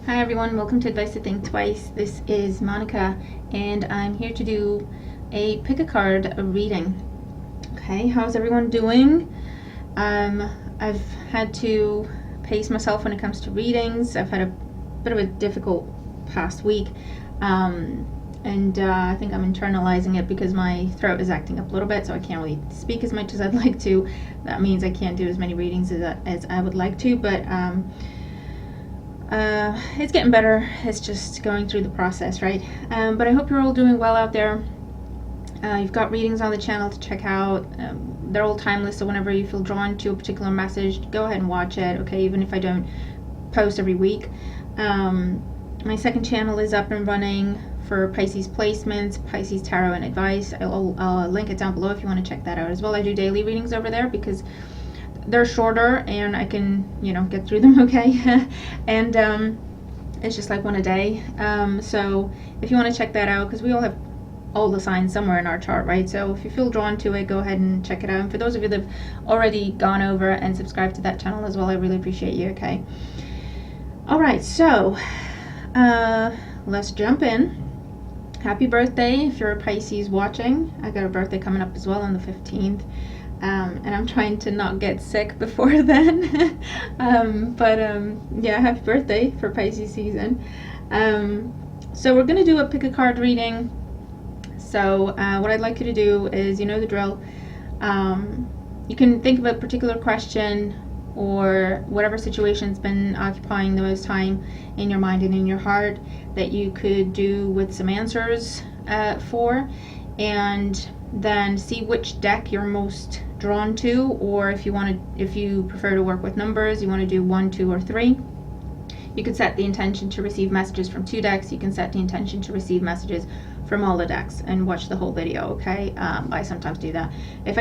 Hi everyone, welcome to Advice to Think Twice. This is Monica and I'm here to do a pick a card reading. Okay, how's everyone doing? I've had to pace myself when it comes to readings. I've had a bit of a difficult past week and I think I'm internalizing it because my throat is acting up a little bit, so I can't really speak as much as I'd like to. That means I can't do as many readings as I would like to, but it's getting better. It's just going through the process, right? But I hope you're all doing well out there. You've got readings on the channel to check out. They're all timeless, so whenever you feel drawn to a particular message, go ahead and watch it, okay? Even if I don't post every week. My second channel is up and running for Pisces placements, Pisces tarot and advice. I'll link it down below if you want to check that out as well. I do daily readings over there because they're shorter and I can, get through them okay. And it's just like one a day. So if you want to check that out, because we all have all the signs somewhere in our chart, right? So if you feel drawn to it, go ahead and check it out. And for those of you that have already gone over and subscribed to that channel as well, I really appreciate you, okay? All right, so let's jump in. Happy birthday if you're a Pisces watching. I got a birthday coming up as well on the 15th. And I'm trying to not get sick before then. Yeah, happy birthday for Pisces season. So we're going to do a pick a card reading. So what I'd like you to do is, you know the drill. You can think of a particular question or whatever situation's been occupying the most time in your mind and in your heart that you could do with some answers for, and then see which deck you're most drawn to, or if you prefer to work with numbers, you want to do 1, 2, or 3. You could set the intention to receive messages from 2 decks. You can set the intention to receive messages from all the decks and watch the whole video, okay? I sometimes do that. If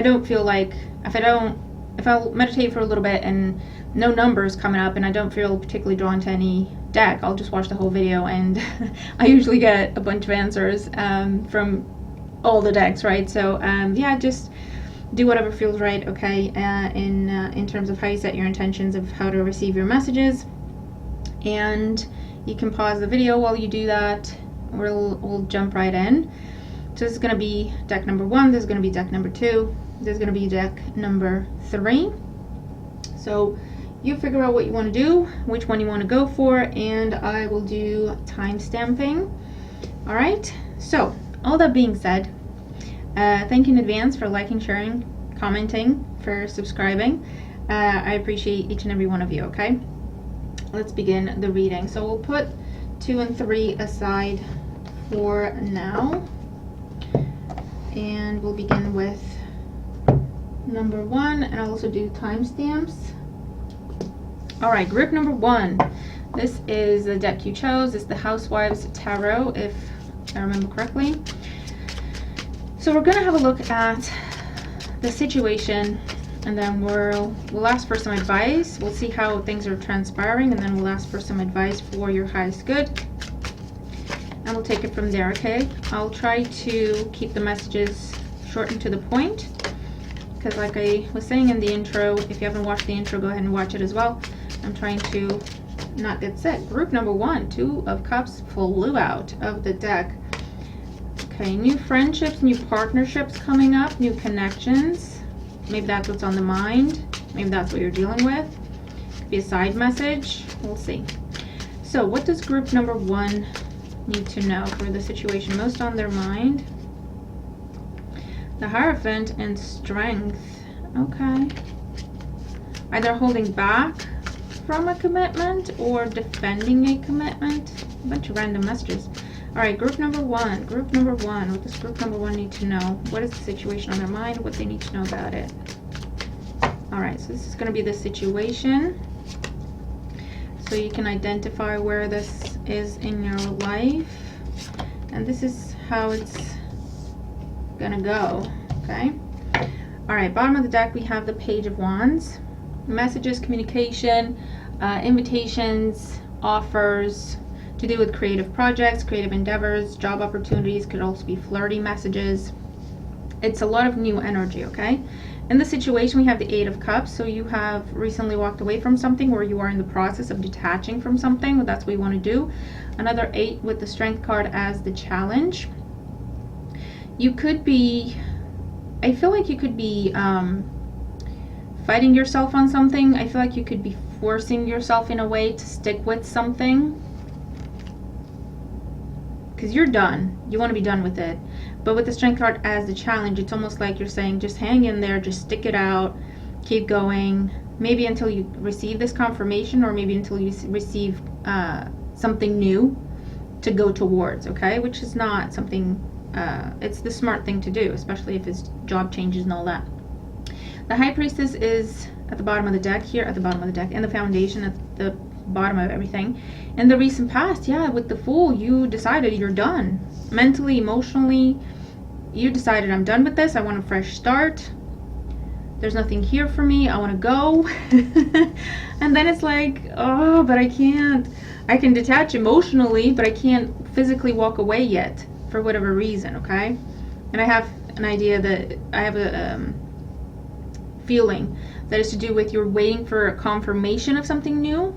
I'll meditate for a little bit and no numbers coming up and I don't feel particularly drawn to any deck, I'll just watch the whole video, and I usually get a bunch of answers from all the decks, right? So yeah, just do whatever feels right, okay, in terms of how you set your intentions of how to receive your messages. And you can pause the video while you do that. We'll jump right in. So this is going to be deck number 1, this is going to be deck number 2, this is going to be deck number 3. So you figure out what you want to do, which one you want to go for, and I will do time stamping. All right, so all that being said, thank you in advance for liking, sharing, commenting, for subscribing. I appreciate each and every one of you, okay? Let's begin the reading. So we'll put 2 and 3 aside for now. And we'll begin with number 1, and I'll also do timestamps. All right, group number 1. This is the deck you chose. It's the Housewives Tarot, if I remember correctly. So we're going to have a look at the situation, and then we'll ask for some advice. We'll see how things are transpiring, and then we'll ask for some advice for your highest good. And we'll take it from there, okay? I'll try to keep the messages short and to the point, because like I was saying in the intro, if you haven't watched the intro, go ahead and watch it as well. I'm trying to not get sick. Group number 1, 2 of Cups flew out of the deck. Okay, new friendships, new partnerships coming up, new connections. Maybe that's what's on the mind. Maybe that's what you're dealing with. Could be a side message. We'll see. So what does group number 1 need to know for the situation most on their mind? The Hierophant and Strength. Okay. Either holding back from a commitment or defending a commitment. A bunch of random messages. All right, group number 1. Group number 1. What does group number 1 need to know? What is the situation on their mind? What they need to know about it? All right, so this is going to be the situation. So you can identify where this is in your life. And this is how it's going to go, okay? All right, bottom of the deck, we have the Page of Wands. Messages, communication, invitations, offers, to do with creative projects, creative endeavors, job opportunities. Could also be flirty messages. It's a lot of new energy, okay? In the situation, we have the Eight of Cups, so you have recently walked away from something, or you are in the process of detaching from something. That's what you want to do. Another 8 with the Strength card as the challenge. You could be, I feel like you could be fighting yourself on something. I feel like you could be forcing yourself in a way to stick with something. Because you're done. You want to be done with it. But with the Strength card as the challenge, it's almost like you're saying, just hang in there, just stick it out, keep going. Maybe until you receive this confirmation, or maybe until you receive something new to go towards, okay? Which is not something, it's the smart thing to do, especially if it's job changes and all that. The High Priestess is at the bottom of the deck here, at the bottom of the deck, and the Foundation at the bottom of everything. In the recent past, yeah, with the Fool, you decided you're done. Mentally, emotionally, you decided, I'm done with this, I want a fresh start. There's nothing here for me, I want to go. And then it's like, oh, but I can't. I can detach emotionally, but I can't physically walk away yet, for whatever reason, okay? And I have an idea that I have a feeling that is to do with you're waiting for a confirmation of something new,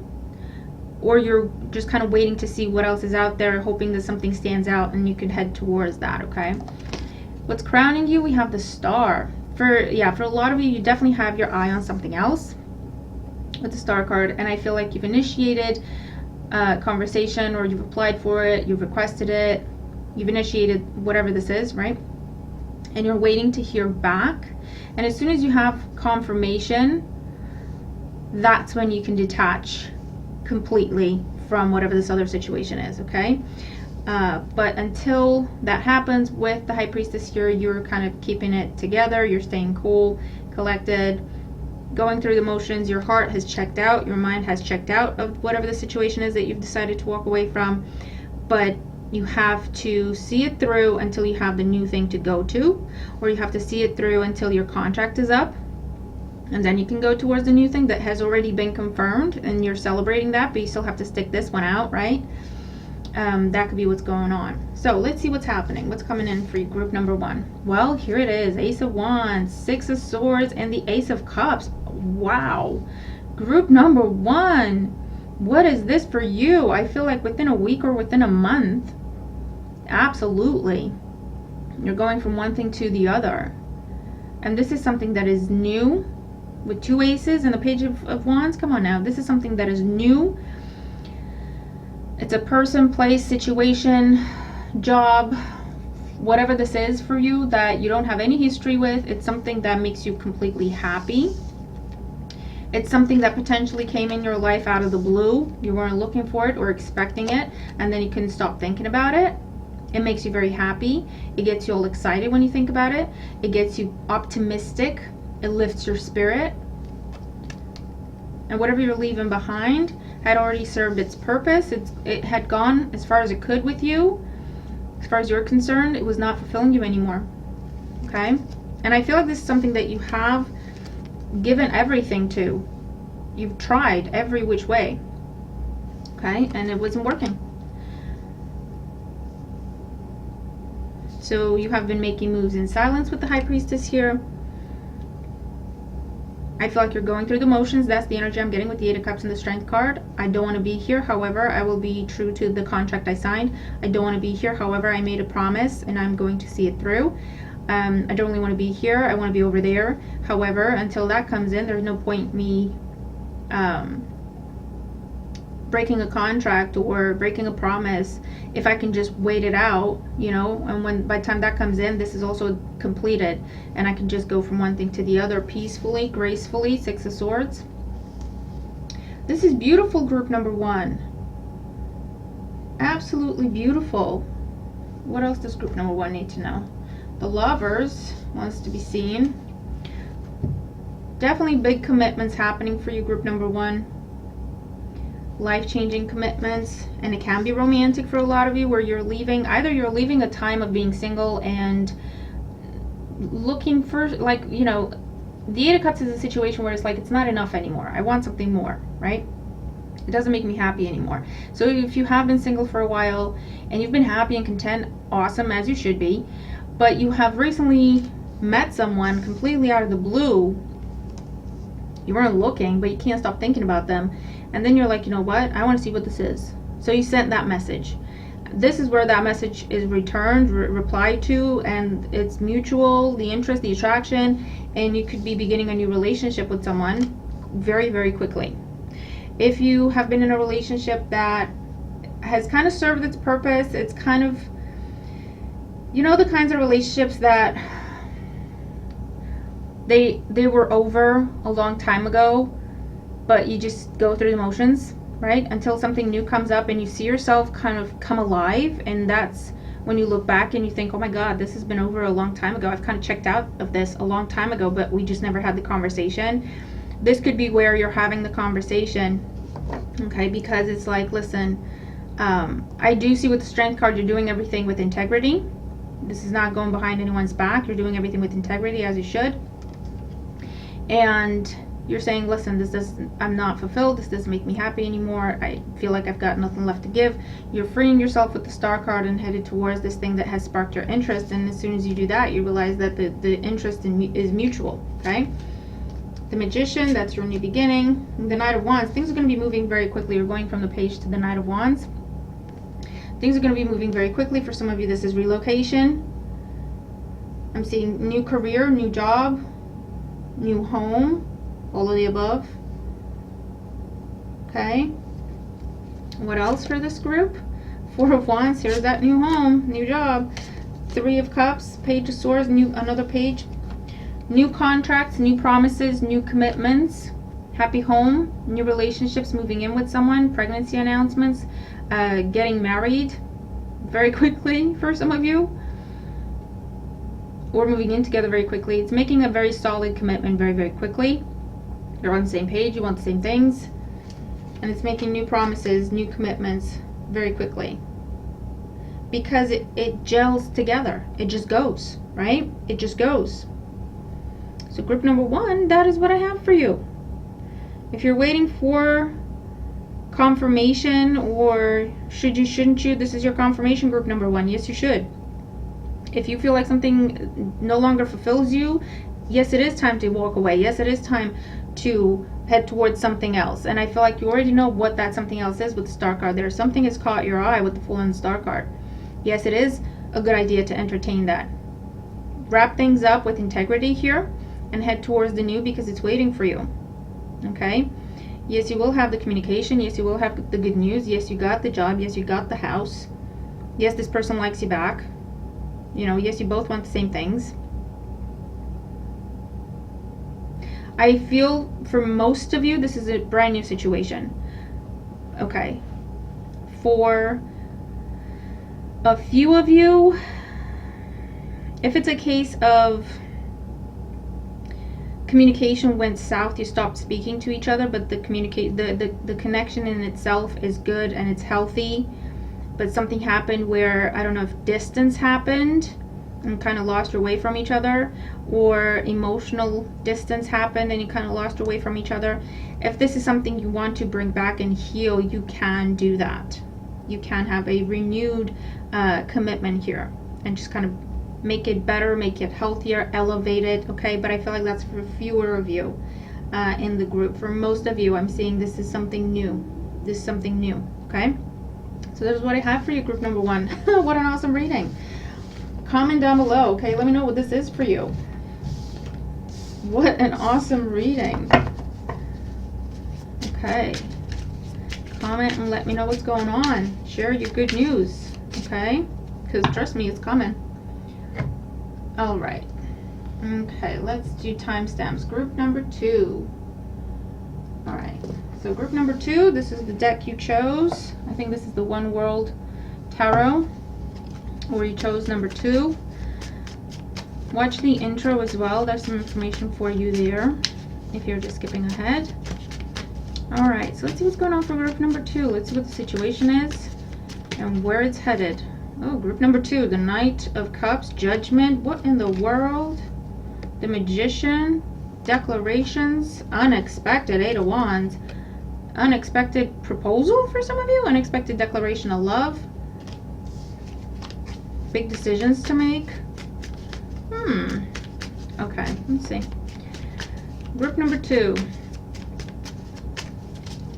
or you're just kind of waiting to see what else is out there, hoping that something stands out and you can head towards that, okay? What's crowning you? We have the Star. For a lot of you, you definitely have your eye on something else with the Star card, and I feel like you've initiated a conversation, or you've applied for it, you've requested it, you've initiated whatever this is, right? And you're waiting to hear back. And as soon as you have confirmation, that's when you can detach completely from whatever this other situation is, okay? But until that happens with the High Priestess here, you're kind of keeping it together, you're staying cool, collected, going through the motions. Your heart has checked out, your mind has checked out of whatever the situation is that you've decided to walk away from, but you have to see it through until you have the new thing to go to, or you have to see it through until your contract is up, and then you can go towards the new thing that has already been confirmed, and you're celebrating that, but you still have to stick this one out, right? That could be what's going on. So let's see what's happening. What's coming in for you, group number 1? Well, here it is. Ace of Wands, 6 of Swords, and the Ace of Cups. Wow. Group number 1. What is this for you? I feel like within a week or within a month. Absolutely. You're going from one thing to the other. And this is something that is new. With 2 aces and the Page of Wands. Come on now. This is something that is new. It's a person, place, situation, job, whatever this is for you that you don't have any history with. It's something that makes you completely happy. It's something that potentially came in your life out of the blue. You weren't looking for it or expecting it, and then you couldn't stop thinking about it. It makes you very happy. It gets you all excited when you think about it. It gets you optimistic. It lifts your spirit. And whatever you're leaving behind had already served its purpose. It had gone as far as it could with you. As far as you're concerned, it was not fulfilling you anymore. Okay? And I feel like this is something that you have given everything to. You've tried every which way. Okay? And it wasn't working. So you have been making moves in silence with the High Priestess here. I feel like you're going through the motions. That's the energy I'm getting with the Eight of Cups and the Strength card. I don't want to be here. However, I will be true to the contract I signed. I don't want to be here. However, I made a promise and I'm going to see it through. I don't really want to be here. I want to be over there. However, until that comes in, there's no point me breaking a contract or breaking a promise if I can just wait it out, you know, and when by the time that comes in, this is also completed and I can just go from one thing to the other peacefully, gracefully. 6 of Swords. This is beautiful, group number 1. Absolutely beautiful. What else does group number 1 need to know? The Lovers wants to be seen. Definitely big commitments happening for you, group number 1. Life-changing commitments, and it can be romantic for a lot of you, where you're leaving, either you're leaving a time of being single and looking for, like, you know, the Eight of Cups is a situation where it's like, it's not enough anymore. I want something more, right? It doesn't make me happy anymore. So if you have been single for a while and you've been happy and content, awesome, as you should be, but you have recently met someone completely out of the blue. You weren't looking, but you can't stop thinking about them. And then you're like, you know what? I want to see what this is. So you sent that message. This is where that message is returned, replied to, and it's mutual, the interest, the attraction, and you could be beginning a new relationship with someone very, very quickly. If you have been in a relationship that has kind of served its purpose, it's kind of, you know, the kinds of relationships that they were over a long time ago, but you just go through the motions, right? Until something new comes up and you see yourself kind of come alive, and that's when you look back and you think, oh my God, this has been over a long time ago. I've kind of checked out of this a long time ago, but we just never had the conversation. This could be where you're having the conversation, okay? Because it's like, listen, I do see with the Strength card, you're doing everything with integrity. This is not going behind anyone's back. You're doing everything with integrity, as you should. And you're saying, listen, I'm not fulfilled. This doesn't make me happy anymore. I feel like I've got nothing left to give. You're freeing yourself with the Star card and headed towards this thing that has sparked your interest. And as soon as you do that, you realize that the interest is mutual, okay? The Magician, that's your new beginning. The Knight of Wands, things are going to be moving very quickly. You're going from the Page to the Knight of Wands. Things are going to be moving very quickly. For some of you, this is relocation. I'm seeing new career, new job, new home, all of the above. Okay. What else for this group? Four of Wands, here's that new home, new job. Three of Cups, Page of Swords, another page. New contracts, new promises, new commitments, happy home, new relationships, moving in with someone, pregnancy announcements, getting married very quickly for some of you, or moving in together very quickly. It's making a very solid commitment very, very quickly. You're on the same page, you want the same things, and it's making new promises, new commitments very quickly. Because it gels together. It just goes, right? It just goes. So group number one, that is what I have for you. If you're waiting for confirmation, or should you, shouldn't you, this is your confirmation, group number one. Yes, you should. If you feel like something no longer fulfills you, yes, it is time to walk away. Yes, it is time to head towards something else. And I feel like you already know what that something else is with the Star card there. Something has caught your eye with the Fool and Star card. Yes, it is a good idea to entertain that. Wrap things up with integrity here and head towards the new, because it's waiting for you. Okay? Yes, you will have the communication. Yes, you will have the good news. Yes, you got the job. Yes, you got the house. Yes, this person likes you back. You know, yes, you both want the same things. I feel for most of you, this is a brand new situation. Okay. For a few of you, if it's a case of communication went south, you stopped speaking to each other, but the connection in itself is good and it's healthy, but something happened where, I don't know if distance happened and kind of lost your way from each other, or emotional distance happened and you kind of lost your way from each other. If this is something you want to bring back and heal, you can do that. You can have a renewed commitment here and just kind of make it better, make it healthier, elevate it, okay? But I feel like that's for fewer of you in the group. For most of you, I'm seeing this is something new. This is something new, okay? So that's what I have for you, group number one. What an awesome reading. Comment down below, okay? Let me know what this is for you. What an awesome reading. Okay. Comment and let me know what's going on. Share your good news, okay? Because trust me, it's coming. All right. Okay, let's do timestamps. Group number two. All right. So group number two, this is the deck you chose. I think this is the One World Tarot, or you chose number two. Watch the intro as well. There's some information for you there if you're just skipping ahead. All right, so let's see what's going on for group number two. Let's see what the situation is and where it's headed. Oh, group number two, the Knight of Cups, Judgment. What in the world? The Magician, declarations, unexpected, Eight of Wands, unexpected proposal for some of you, unexpected declaration of love, big decisions to make. Okay, let's see. Group number 2.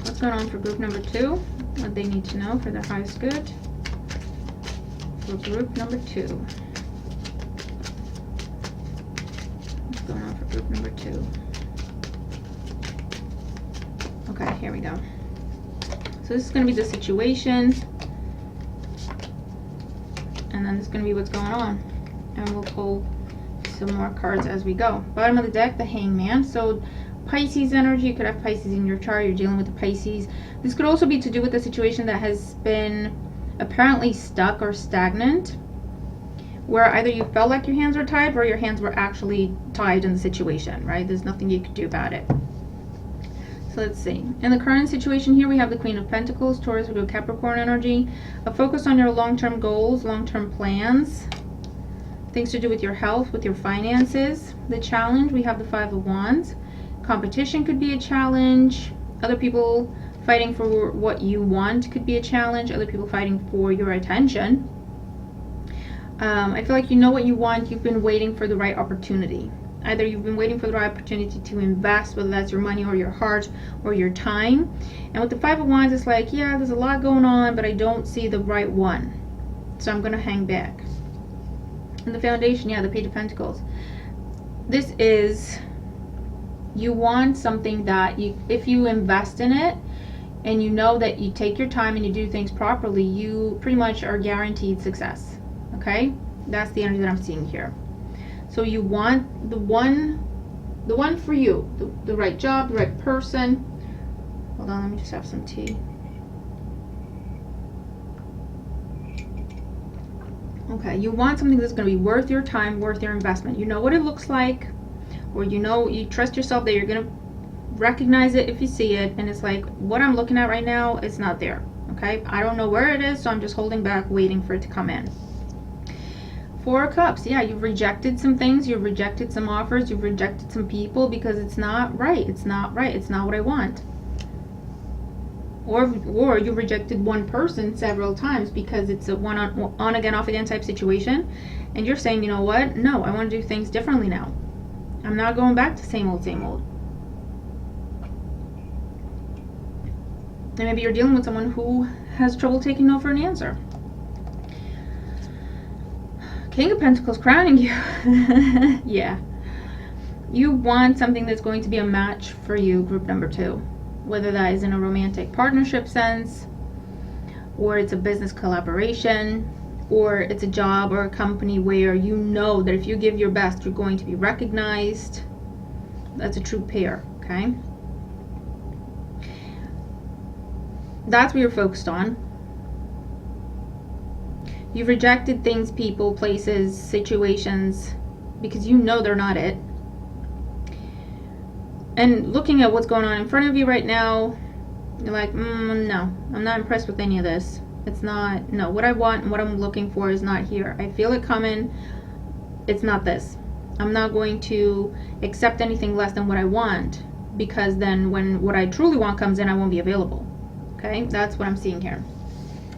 What's going on for group number 2? What they need to know for their highest good. For group number 2. What's going on for group number 2? Okay, here we go. So this is going to be the situation. And then this is going to be what's going on. And we'll pull some more cards as we go. Bottom of the deck, the Hangman. So Pisces energy, you could have Pisces in your chart, you're dealing with the Pisces. This could also be to do with a situation that has been apparently stuck or stagnant, where either you felt like your hands were tied or your hands were actually tied in the situation, right? There's nothing you could do about it. So let's see. In the current situation here, we have the Queen of Pentacles, Taurus, we go Capricorn energy. A focus on your long-term goals, long-term plans, things to do with your health, with your finances. The challenge, we have the Five of Wands. Competition could be a challenge. Other people fighting for what you want could be a challenge. Other people fighting for your attention. I feel like you know what you want. You've been waiting for the right opportunity. Either you've been waiting for the right opportunity to invest, whether that's your money or your heart or your time. And with the Five of Wands, it's like, yeah, there's a lot going on, but I don't see the right one. So I'm going to hang back. And the Foundation, yeah, the Page of Pentacles. This is, you want something that you, if you invest in it and you know that you take your time and you do things properly, you pretty much are guaranteed success. Okay? That's the energy that I'm seeing here. So you want the one for you, the right job, the right person. Hold on, let me just have some tea. Okay, you want something that's going to be worth your time, worth your investment. You know what it looks like, or you know, you trust yourself that you're going to recognize it if you see it, and it's like, what I'm looking at right now, it's not there. Okay, I don't know where it is, so I'm just holding back, waiting for it to come in. Four of Cups, yeah, you've rejected some things, you've rejected some offers, you've rejected some people because it's not right, it's not right, it's not what I want. Or you rejected one person several times because it's a on again, off again type situation, and you're saying, you know what, no, I want to do things differently now. I'm not going back to same old, same old. And maybe you're dealing with someone who has trouble taking no for an answer. King of Pentacles crowning you. Yeah. You want something that's going to be a match for you, group number 2. Whether that is in a romantic partnership sense, or it's a business collaboration, or it's a job or a company where you know that if you give your best, you're going to be recognized. That's a true pair, okay? That's what you're focused on. You've rejected things, people, places, situations, because you know they're not it. And looking at what's going on in front of you right now, you're like, no, I'm not impressed with any of this. It's not, no, what I want and what I'm looking for is not here. I feel it coming. It's not this. I'm not going to accept anything less than what I want, because then when what I truly want comes in, I won't be available. Okay, that's what I'm seeing here.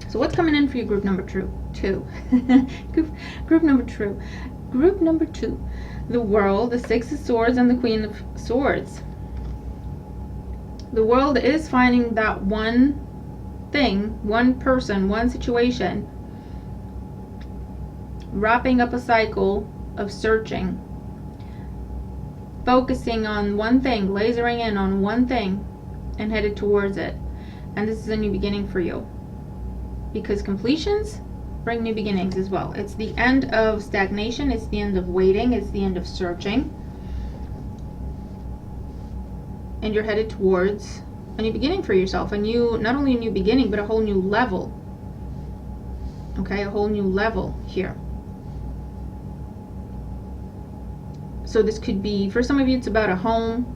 So what's coming in for you, group number 2? Group number 2. Group number 2. The World, the Six of Swords, and the Queen of Swords. The World is finding that one thing, one person, one situation, wrapping up a cycle of searching, focusing on one thing, lasering in on one thing, and headed towards it. And this is a new beginning for you, because completions bring new beginnings as well. It's the end of stagnation, it's the end of waiting, it's the end of searching, and you're headed towards a new beginning for yourself. A new, not only a new beginning, but a whole new level. Okay, a whole new level here. So this could be, for some of you, it's about a home,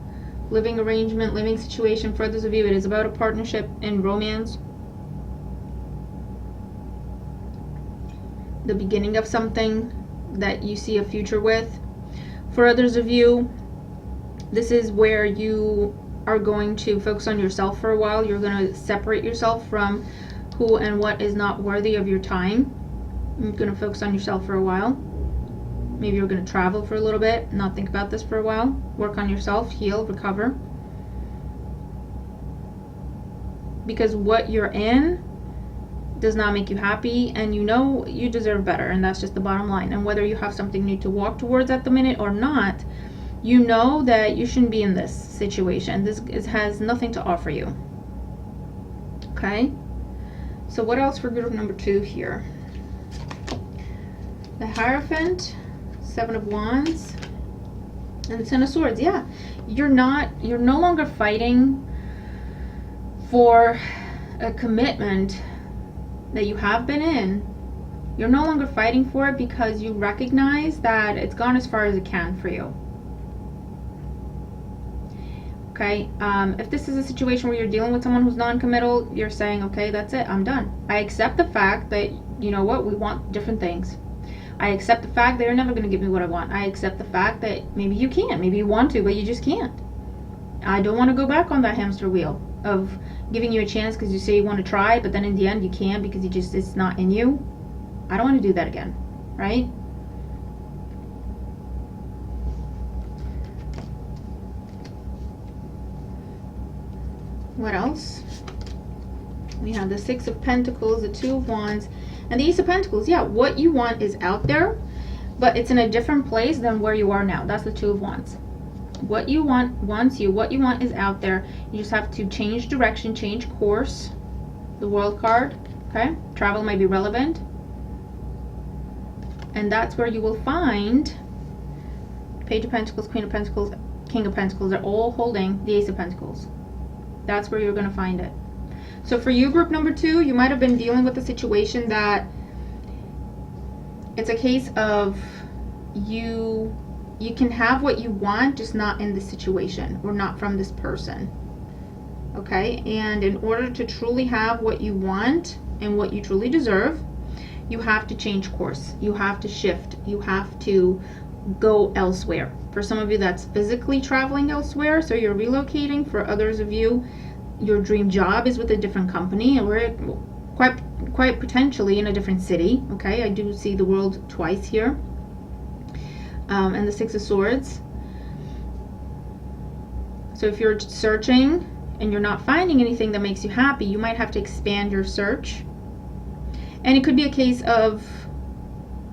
living arrangement, living situation. For others of you, it is about a partnership in romance. The beginning of something that you see a future with. For others of you, this is where you are going to focus on yourself for a while. You're going to separate yourself from who and what is not worthy of your time. You're going to focus on yourself for a while. Maybe you're going to travel for a little bit, not think about this for a while, work on yourself, heal, recover. Because what you're in does not make you happy, and you know you deserve better, and that's just the bottom line. And whether you have something new to walk towards at the minute or not, you know that you shouldn't be in this situation. This has nothing to offer you. Okay? So what else for group number 2 here? The Hierophant, 7 of Wands, and the 10 of Swords. Yeah, you're no longer fighting for a commitment that you have been in. You're no longer fighting for it because you recognize that it's gone as far as it can for you. Okay, if this is a situation where you're dealing with someone who's non-committal, you're saying, okay, that's it, I'm done. I accept the fact that, you know what, we want different things. I accept the fact that you're never going to give me what I want. I accept the fact that maybe you can't, maybe you want to, but you just can't. I don't want to go back on that hamster wheel of giving you a chance because you say you want to try, but then in the end you can't because it's not in you. I don't want to do that again, right? What else? We have the 6 of Pentacles, the 2 of Wands, and the Ace of Pentacles. Yeah, what you want is out there, but it's in a different place than where you are now. That's the 2 of Wands. What you want wants you. What you want is out there. You just have to change direction, change course. The World card, okay? Travel may be relevant. And that's where you will find Page of Pentacles, Queen of Pentacles, King of Pentacles. They're all holding the Ace of Pentacles. That's where you're going to find it. So for you, group number 2, you might have been dealing with a situation that it's a case of you can have what you want, just not in this situation or not from this person. Okay? And in order to truly have what you want and what you truly deserve, you have to change course. You have to shift. You have to go elsewhere. For some of you, that's physically traveling elsewhere, so you're relocating. For others of you, your dream job is with a different company, or quite potentially in a different city. Okay? I do see the World twice here. And the 6 of Swords. So if you're searching and you're not finding anything that makes you happy, you might have to expand your search. And it could be a case of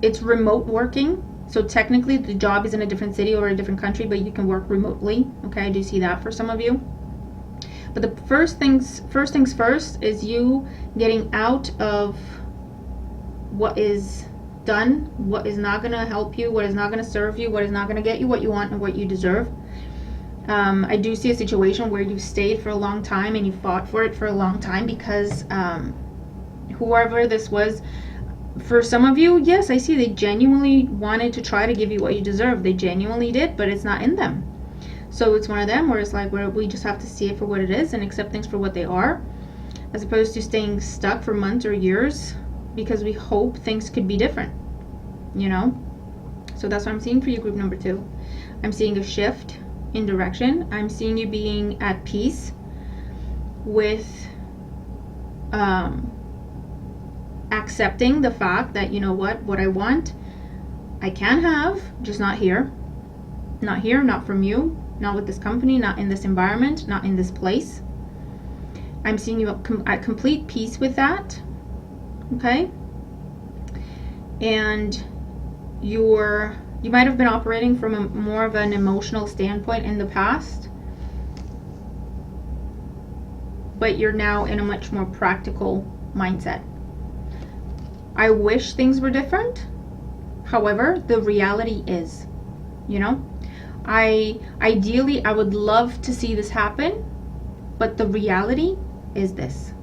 it's remote working. So technically the job is in a different city or a different country, but you can work remotely. Okay, I do see that for some of you. But the first things first is you getting out of what is done, what is not going to help you, what is not going to serve you, what is not going to get you what you want and what you deserve. I do see a situation where you stayed for a long time and you fought for it for a long time because whoever this was, for some of you, yes, I see they genuinely wanted to try to give you what you deserve. They genuinely did, but it's not in them. So it's one of them where it's like where we just have to see it for what it is and accept things for what they are, as opposed to staying stuck for months or years because we hope things could be different, you know? So that's what I'm seeing for you, group number 2. I'm seeing a shift in direction. I'm seeing you being at peace with accepting the fact that, you know what I want, I can have, just not here. Not here, not from you, not with this company, not in this environment, not in this place. I'm seeing you at complete peace with that. Okay? And you might have been operating from a more of an emotional standpoint in the past, but you're now in a much more practical mindset. I wish things were different. However, the reality is, you know, ideally I would love to see this happen, but the reality is this.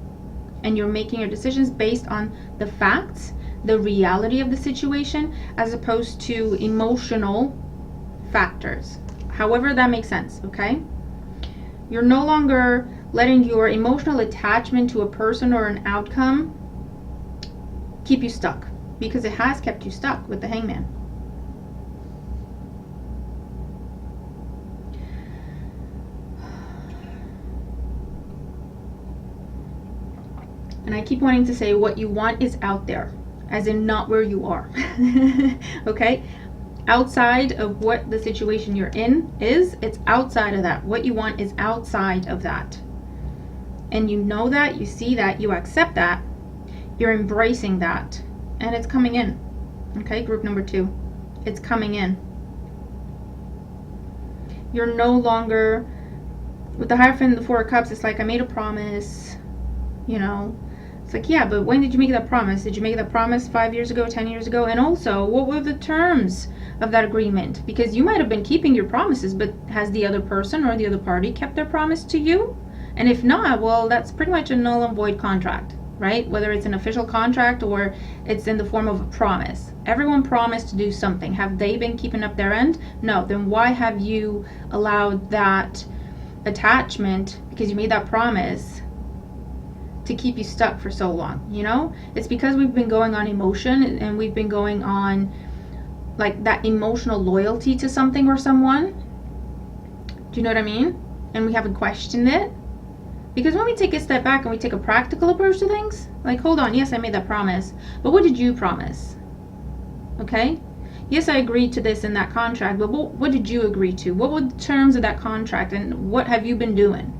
And you're making your decisions based on the facts, the reality of the situation, as opposed to emotional factors. However that makes sense, okay? You're no longer letting your emotional attachment to a person or an outcome keep you stuck, because it has kept you stuck with the Hangman. And I keep wanting to say what you want is out there, as in not where you are. Okay? outside of what the situation you're in is. It's outside of that. What you want is outside of that. And you know that, you see that, you accept that, you're embracing that, and it's coming in. Okay, group number 2. It's coming in. You're no longer, with the Hierophant and the Four of Cups, it's like, I made a promise, you know. It's like, yeah, but when did you make that promise? Did you make that promise 5 years ago, 10 years ago? And also, what were the terms of that agreement? Because you might have been keeping your promises, but has the other person or the other party kept their promise to you? And if not, well, that's pretty much a null and void contract, right? Whether it's an official contract or it's in the form of a promise. Everyone promised to do something. Have they been keeping up their end? No. Then why have you allowed that attachment, because you made that promise, to keep you stuck for so long? You know, it's because we've been going on emotion, and we've been going on like that emotional loyalty to something or someone. Do you know what I mean? And we haven't questioned it. Because when we take a step back and we take a practical approach to things, like, hold on, yes, I made that promise, but what did you promise? Okay? Yes, I agreed to this in that contract, but what did you agree to? What were the terms of that contract, and what have you been doing?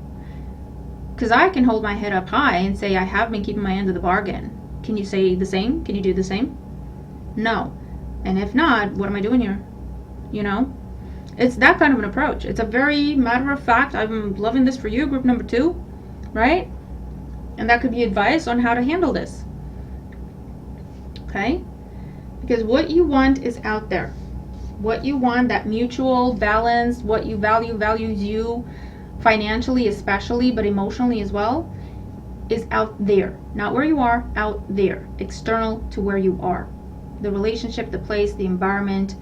Because I can hold my head up high and say I have been keeping my end of the bargain. Can you say the same? Can you do the same? No. And if not, what am I doing here? You know? It's that kind of an approach. It's a very matter of fact, I'm loving this for you, group number 2. Right? And that could be advice on how to handle this. Okay? Because what you want is out there. What you want, that mutual balance, what you value, values you financially especially, but emotionally as well, is out there. Not where you are, out there. External to where you are. The relationship, the place, the environment,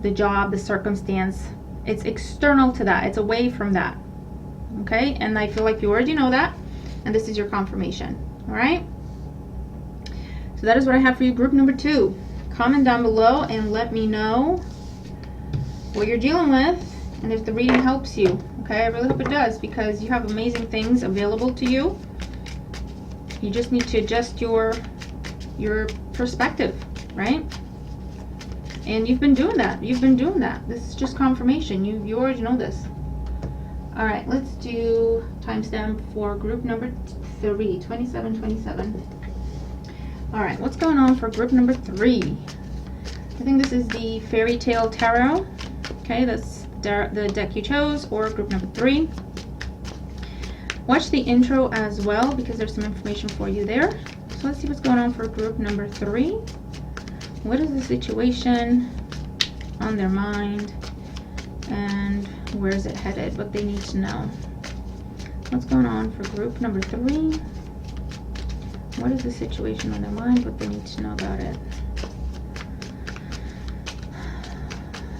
the job, the circumstance. It's external to that. It's away from that. Okay, and I feel like you already know that, and this is your confirmation. All right, so that is what I have for you, group number 2. Comment down below and let me know what you're dealing with and if the reading helps you. Okay, I really hope it does, because you have amazing things available to you. You just need to adjust your perspective, right? And you've been doing that. This is just confirmation. You already know this. All right, let's do timestamp for group number 3, 2727. All right, what's going on for group number 3? I think this is the Fairy Tale Tarot. Okay, that's the deck you chose, or group number 3. Watch the intro as well, because there's some information for you there. So let's see what's going on for group number 3. What is the situation on their mind, and where is it headed? What they need to know. What's going on for group number 3? What is the situation on their mind? What they need to know about it.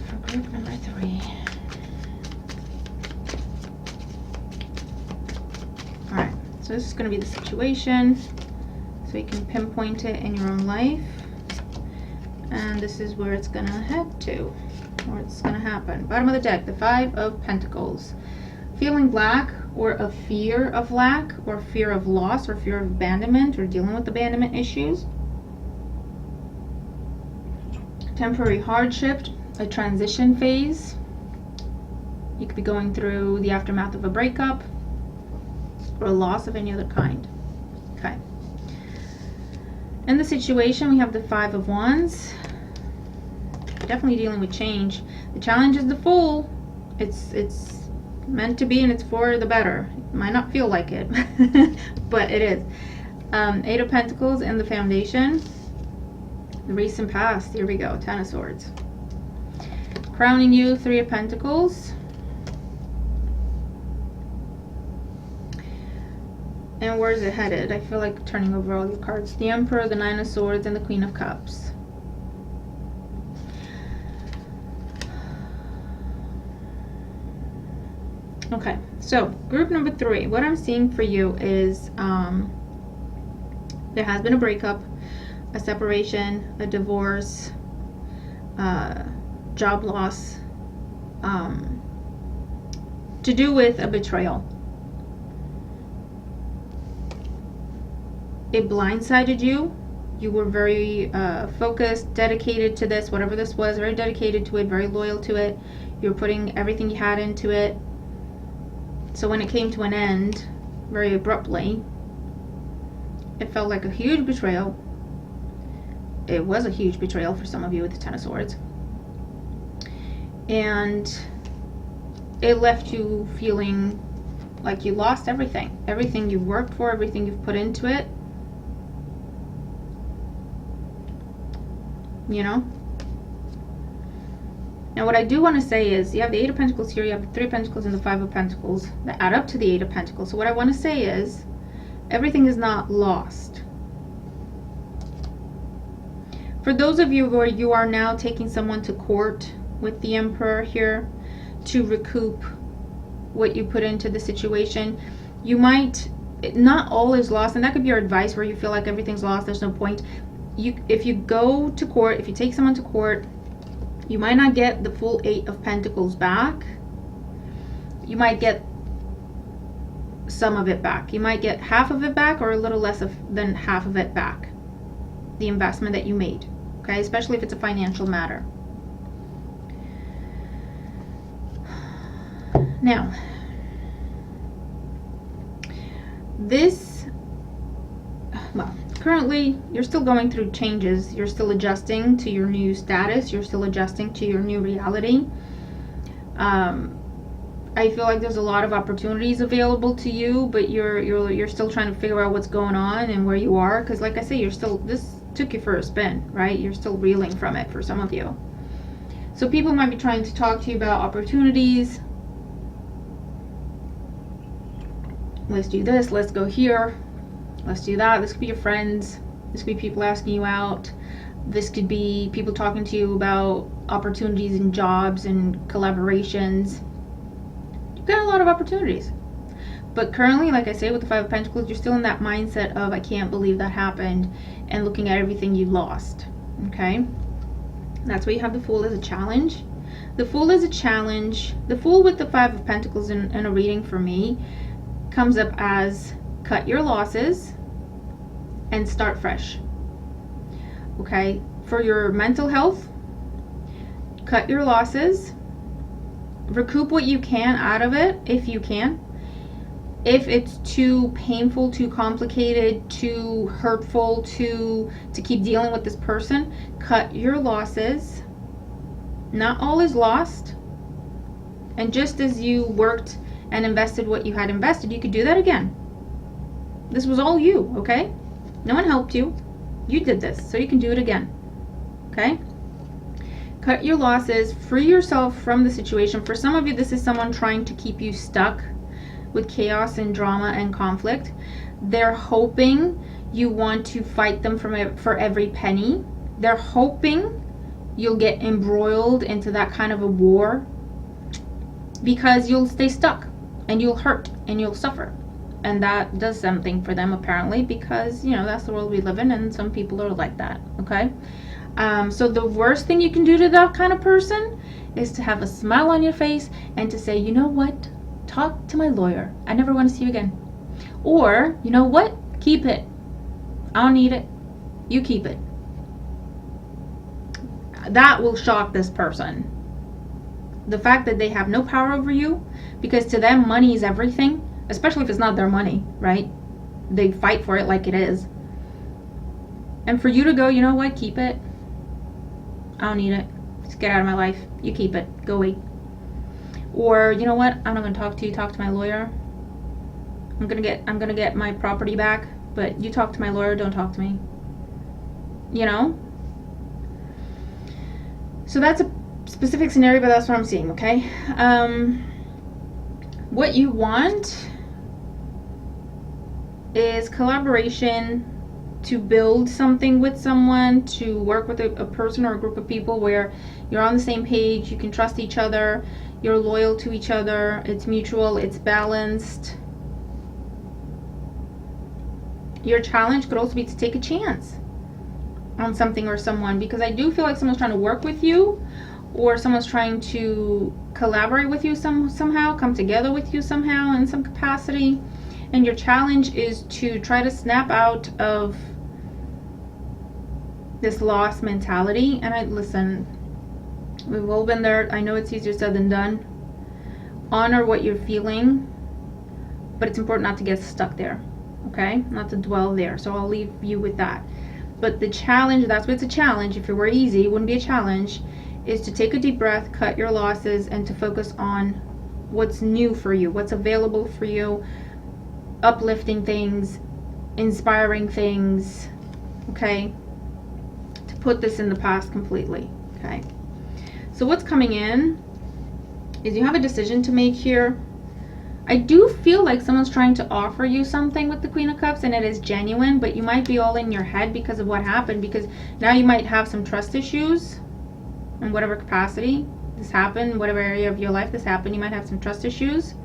For group number 3. Alright, so this is going to be the situation, so you can pinpoint it in your own life. And this is where it's going to head to. Or it's going to happen. Bottom of the deck, the 5 of Pentacles. Feeling lack, or a fear of lack, or fear of loss, or fear of abandonment, or dealing with abandonment issues. Temporary hardship, a transition phase. You could be going through the aftermath of a breakup, or a loss of any other kind. Okay. In the situation, we have the 5 of Wands. Definitely dealing with change. The challenge is the Fool. It's meant to be, and it's for the better. It might not feel like it, but it is. 8 of Pentacles in the Foundation. The recent past. Here we go. 10 of Swords. Crowning you, 3 of Pentacles. And where's it headed? I feel like turning over all your cards. The Emperor, the 9 of Swords, and the Queen of Cups. Okay, so group number 3, what I'm seeing for you is there has been a breakup, a separation, a divorce, job loss, to do with a betrayal. It blindsided you, You were very focused, dedicated to this, whatever this was, very dedicated to it, very loyal to it. You were putting everything you had into it. So when it came to an end, very abruptly, it felt like a huge betrayal. It was a huge betrayal for some of you with the Ten of Swords. And it left you feeling like you lost everything. Everything you've worked for, everything you've put into it. You know? Now what I do want to say is, you have the Eight of Pentacles here, you have the Three of Pentacles and the Five of Pentacles that add up to the Eight of Pentacles. So what I want to say is, everything is not lost. For those of you where you are now taking someone to court with the Emperor here to recoup what you put into the situation, you might, not all is lost, and that could be your advice where you feel like everything's lost, there's no point. If you go to court, if you take someone to court, you might not get the full Eight of Pentacles back. You might get some of it back. You might get half of it back, or a little less than half of it back. The investment that you made. Okay, especially if it's a financial matter. Now, this, well, currently you're still going through changes. You're still adjusting to your new status. You're still adjusting to your new reality. I feel like there's a lot of opportunities available to you, but you're still trying to figure out what's going on and where you are, because like I say, this took you for a spin, right? You're still reeling from it for some of you. So people might be trying to talk to you about opportunities. Let's do this, let's go here, let's do that. This could be your friends, this could be people asking you out, this could be people talking to you about opportunities and jobs and collaborations. You've got a lot of opportunities. But currently, like I say, with the Five of Pentacles, you're still in that mindset of, I can't believe that happened, and looking at everything you lost. Okay? That's why you have the Fool as a challenge. The Fool is a challenge. The Fool with the Five of Pentacles in a reading for me comes up as cut your losses and start fresh. Okay? For your mental health, cut your losses. Recoup what you can out of it, if you can. If it's too painful, too complicated, too hurtful to keep dealing with this person, cut your losses. Not all is lost. And just as you worked and invested what you had invested, you could do that again. This was all you, okay? No one helped you. You did this, so you can do it again. Okay? Cut your losses, free yourself from the situation. For some of you, this is someone trying to keep you stuck with chaos and drama and conflict. They're hoping you want to fight them for every penny. They're hoping you'll get embroiled into that kind of a war, because you'll stay stuck and you'll hurt and you'll suffer. And that does something for them, apparently, because, you know, that's the world we live in, and some people are like that, okay? So the worst thing you can do to that kind of person is to have a smile on your face and to say, you know what? Talk to my lawyer. I never want to see you again. Or, you know what? Keep it. I don't need it. You keep it. That will shock this person. The fact that they have no power over you, because to them money is everything, especially if it's not their money, right? They fight for it like it is. And for you to go, you know what? Keep it. I don't need it. Just get out of my life. You keep it. Go away. Or, you know what? I'm not going to talk to you. Talk to my lawyer. I'm going to get my property back, but you talk to my lawyer. Don't talk to me. You know? So that's a specific scenario, but that's what I'm seeing, okay? What you want is collaboration, to build something with someone, to work with a person or a group of people where you're on the same page, you can trust each other, you're loyal to each other, it's mutual, it's balanced. Your challenge could also be to take a chance on something or someone, because I do feel like someone's trying to work with you, or someone's trying to collaborate with you somehow, come together with you somehow in some capacity. And your challenge is to try to snap out of this loss mentality. And listen, we've all been there. I know it's easier said than done. Honor what you're feeling, but it's important not to get stuck there, okay? Not to dwell there. So I'll leave you with that. But the challenge, that's what it's a challenge. If it were easy, it wouldn't be a challenge, is to take a deep breath, cut your losses, and to focus on what's new for you, what's available for you, uplifting things, inspiring things, okay? To put this in the past completely, okay? So what's coming in is you have a decision to make here. I do feel like someone's trying to offer you something with the Queen of Cups, and it is genuine, but you might be all in your head because of what happened, because now you might have some trust issues in whatever capacity this happened, whatever area of your life this happened. You might have some trust issues.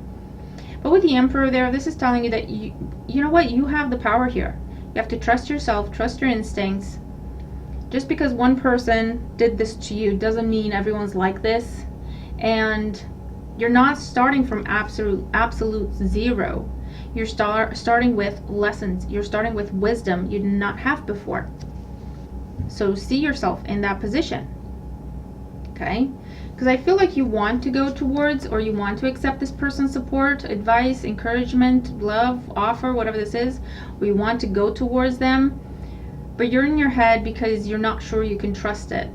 But with the Emperor there, this is telling you that you know what, you have the power here. You have to trust yourself, trust your instincts. Just because one person did this to you doesn't mean everyone's like this. And you're not starting from absolute zero. You're starting with lessons. You're starting with wisdom you did not have before. So see yourself in that position, okay? Because I feel like you want to go towards, or you want to accept this person's support, advice, encouragement, love, offer, whatever this is, or you want to go towards them, but you're in your head because you're not sure you can trust it.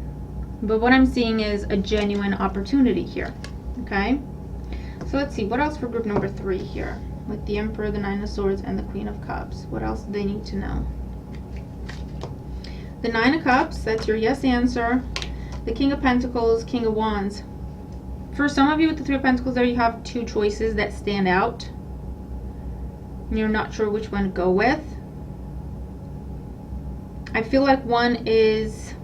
But what I'm seeing is a genuine opportunity here, okay? So let's see, what else for group number 3 here? With the Emperor, the Nine of Swords, and the Queen of Cups. What else do they need to know? The Nine of Cups, that's your yes answer. The King of Pentacles, King of Wands. For some of you with the Three of Pentacles there, you have 2 choices that stand out. And you're not sure which one to go with. I feel like one is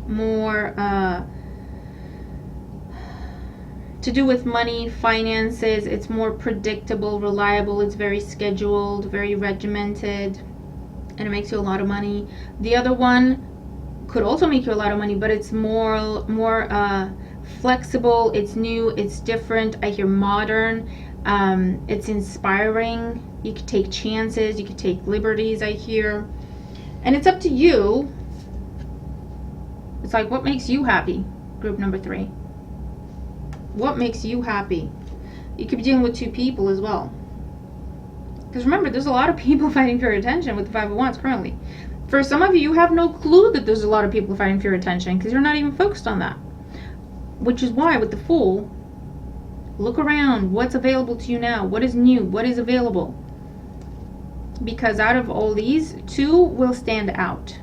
more to do with money, finances. It's more predictable, reliable. It's very scheduled, very regimented, and it makes you a lot of money. The other one could also make you a lot of money, but it's more flexible. It's new. It's different. I hear modern. It's inspiring. You could take chances. You could take liberties. I hear, and it's up to you. It's like, what makes you happy? Group number 3. What makes you happy? You could be dealing with 2 people as well. Because remember, there's a lot of people fighting for your attention with the Five of Wands currently. For some of you, you have no clue that there's a lot of people fighting for your attention because you're not even focused on that. Which is why with the Fool, look around. What's available to you now? What is new? What is available? Because out of all these, 2 will stand out.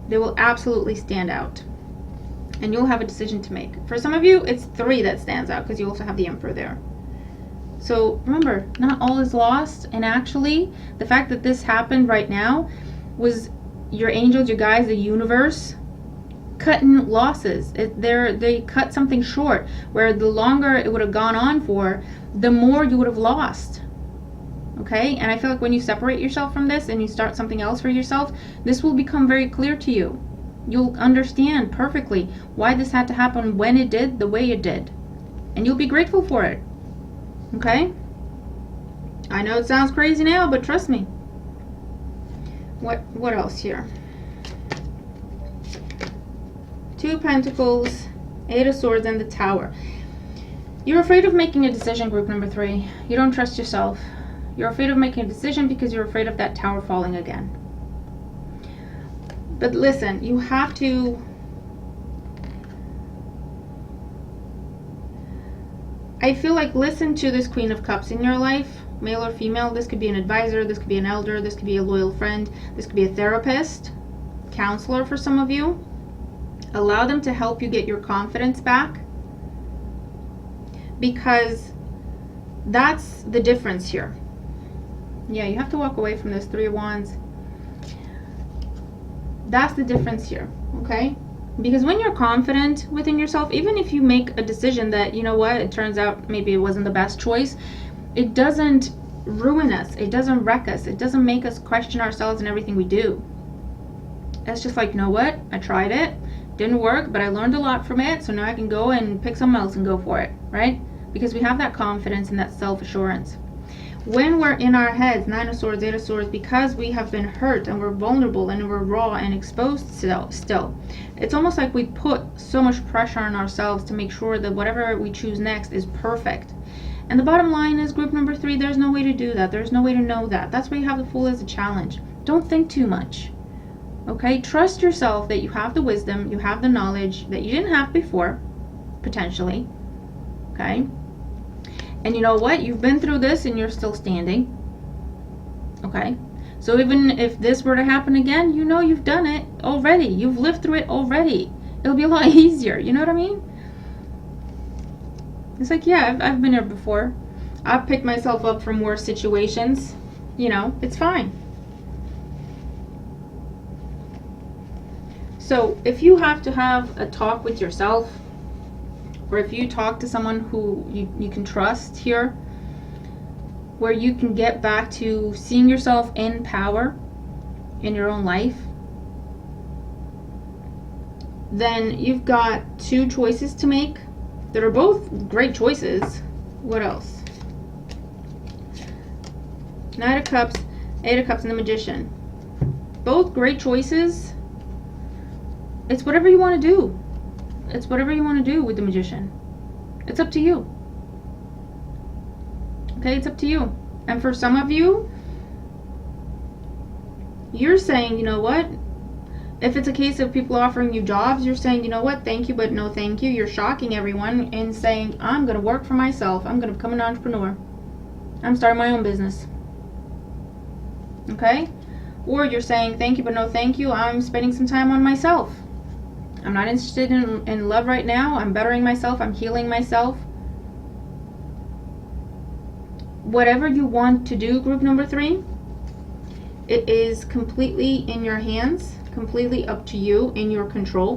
They will absolutely stand out. And you'll have a decision to make. For some of you, it's 3 that stands out because you also have the Emperor there. So remember, not all is lost. And actually, the fact that this happened right now was your angels, your guides, the universe cutting losses. They cut something short, where the longer it would have gone on for, the more you would have lost. Okay? And I feel like when you separate yourself from this and you start something else for yourself, this will become very clear to you. You'll understand perfectly why this had to happen when it did, the way it did. And you'll be grateful for it. Okay? I know it sounds crazy now, but trust me. What else here? 2 of Pentacles, 8 of Swords, and the Tower. You're afraid of making a decision, group number 3. You don't trust yourself. You're afraid of making a decision because you're afraid of that tower falling again. But listen, you have to... I feel like listen to this Queen of Cups in your life, male or female. This could be an advisor, this could be an elder, this could be a loyal friend, this could be a therapist, counselor for some of you. Allow them to help you get your confidence back, because that's the difference here. Yeah, you have to walk away from this 3 of Wands. That's the difference here, okay? Because when you're confident within yourself, even if you make a decision that, you know what, it turns out maybe it wasn't the best choice, it doesn't ruin us. It doesn't wreck us. It doesn't make us question ourselves and everything we do. It's just like, you know what, I tried it, didn't work, but I learned a lot from it, so now I can go and pick something else and go for it, right? Because we have that confidence and that self-assurance. When we're in our heads, Nine of Swords, Eight of Swords, because we have been hurt and we're vulnerable and we're raw and exposed still, it's almost like we put so much pressure on ourselves to make sure that whatever we choose next is perfect. And the bottom line is, group number 3, there's no way to do that. There's no way to know that. That's why you have the Fool as a challenge. Don't think too much. Okay? Trust yourself that you have the wisdom, you have the knowledge that you didn't have before, potentially. Okay? And you know what? You've been through this and you're still standing. Okay? So even if this were to happen again, you know you've done it already. You've lived through it already. It'll be a lot easier. You know what I mean? It's like, yeah, I've been here before. I've picked myself up from worse situations. You know, it's fine. So if you have to have a talk with yourself, or if you talk to someone who you can trust here, where you can get back to seeing yourself in power in your own life, then you've got 2 choices to make that are both great choices. What else? Knight of Cups, Eight of Cups, and the Magician. Both great choices. It's whatever you want to do. It's whatever you want to do with the Magician. It's up to you. Okay, it's up to you. And for some of you, you're saying, you know what? If it's a case of people offering you jobs, you're saying, you know what? Thank you, but no thank you. You're shocking everyone and saying, I'm going to work for myself. I'm going to become an entrepreneur. I'm starting my own business. Okay? Or you're saying, thank you, but no thank you. I'm spending some time on myself. I'm not interested in love right now. I'm bettering myself. I'm healing myself. Whatever you want to do, group number 3, it is completely in your hands, completely up to you, in your control.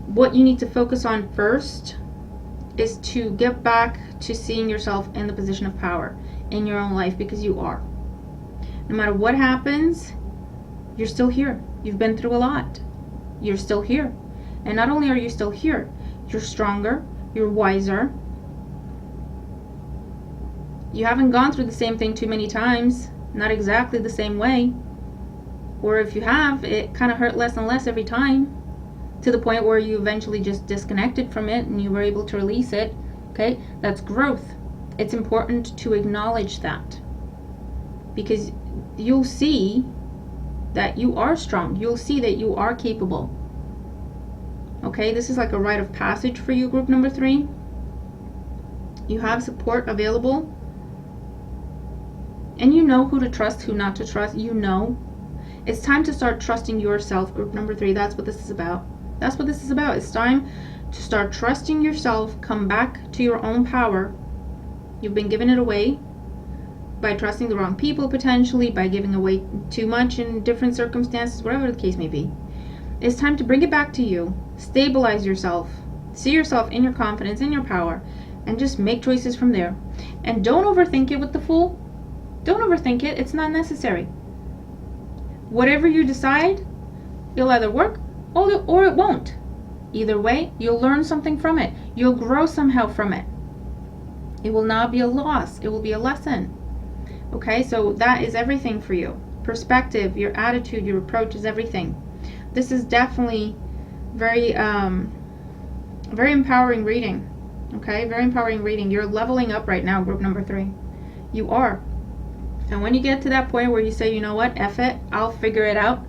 What you need to focus on first is to get back to seeing yourself in the position of power in your own life, because you are. No matter what happens, you're still here. You've been through a lot. You're still here. And not only are you still here, you're stronger, you're wiser. You haven't gone through the same thing too many times, not exactly the same way. Or if you have, it kind of hurt less and less every time, to the point where you eventually just disconnected from it and you were able to release it. Okay, that's growth. It's important to acknowledge that, because you'll see that you are strong. You'll see that you are capable. Okay, this is like a rite of passage for you, group number 3. You have support available, and you know who to trust, who not to trust. You know. It's time to start trusting yourself, group number 3. That's what this is about. That's what this is about. It's time to start trusting yourself. Come back to your own power. You've been giving it away by trusting the wrong people, potentially, by giving away too much in different circumstances, whatever the case may be. It's time to bring it back to you. Stabilize yourself. See yourself in your confidence, in your power, and just make choices from there. And don't overthink it with the Fool. Don't overthink it. It's not necessary. Whatever you decide, it'll either work or it won't. Either way, you'll learn something from it. You'll grow somehow from it. It will not be a loss. It will be a lesson. Okay, so that is everything for you. Perspective, your attitude, your approach is everything. This is definitely very empowering reading. Okay, very empowering reading. You're leveling up right now, group number 3. You are. And when you get to that point where you say, you know what, F it, I'll figure it out.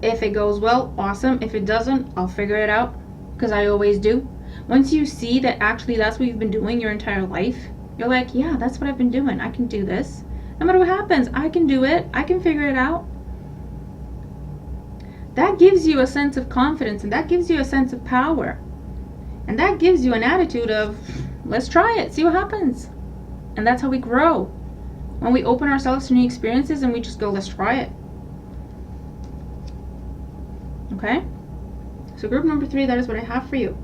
If it goes well, awesome. If it doesn't, I'll figure it out, because I always do. Once you see that actually that's what you've been doing your entire life, you're like, yeah, that's what I've been doing. I can do this. No matter what happens, I can do it. I can figure it out. That gives you a sense of confidence, and that gives you a sense of power. And that gives you an attitude of, let's try it, see what happens. And that's how we grow. When we open ourselves to new experiences and we just go, let's try it. Okay? So group number 3, that is what I have for you.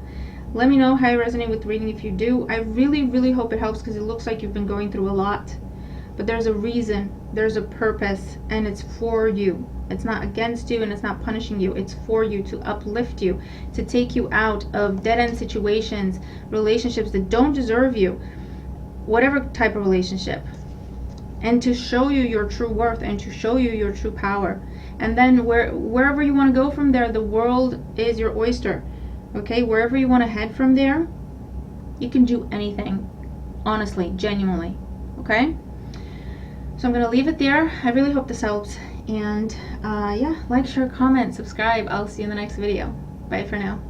Let me know how you resonate with the reading if you do. I really, really hope it helps, because it looks like you've been going through a lot. But there's a reason, there's a purpose, and it's for you. It's not against you, and it's not punishing you. It's for you, to uplift you, to take you out of dead-end situations, relationships that don't deserve you. whatever type of relationship, and to show you your true worth and to show you your true power. And then wherever you want to go from there, the world is your oyster. Okay, wherever you want to head from there, you can do anything, honestly, genuinely. Okay, so I'm gonna leave it there. I really hope this helps, and yeah, like, share, comment, subscribe. I'll see you in the next video. Bye for now.